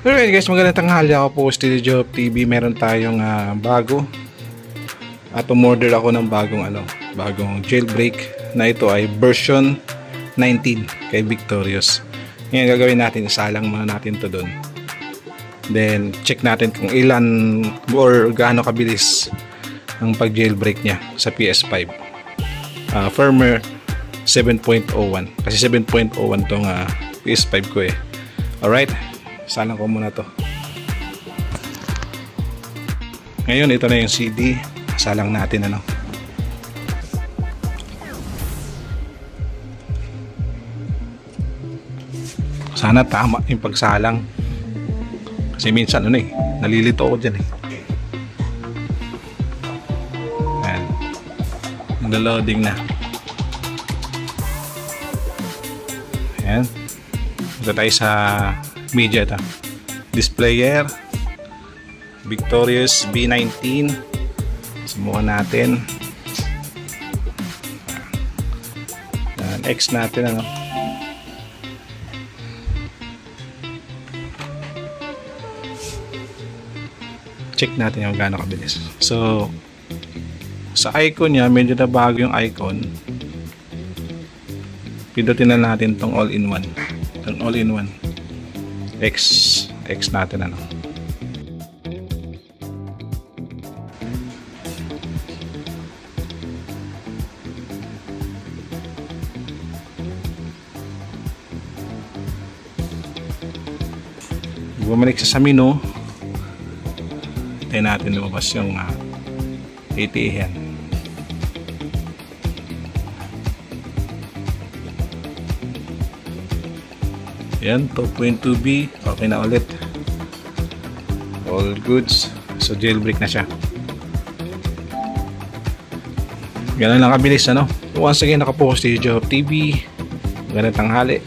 Alright guys, magandang tanghali. Ako po Steely Job TV. Meron tayong bago at umorder ako ng bagong jailbreak na ito ay version 19 kay Victorious. Ngayon gagawin natin, isalang muna natin to doon. Then check natin kung ilan or gaano kabilis ang pag jailbreak niya sa PS5. Firmware 7.01 kasi 7.01 tong PS5 ko eh. Alright, salang ko muna to. Ngayon ito na yung CD, salang natin sana tama yung pagsalang kasi minsan nalilito ako dyan ayan, nag-loading na. Ayan, ito tayo sa media. Ito displayer Victorious B19. Subukan natin. X natin check natin yung gaano kabilis. So sa icon niya medyo na bago yung icon. Pindutin na natin tong all-in-one. Itong all-in-one. X natin bumalik sa menu. Tayo natin lumabas yung ATA yan, 2.2B. Okay na ulit, all goods. So jailbreak na siya. Ganun lang kabilis Once again, nakapost Steely Job TV. Magandang tanghali.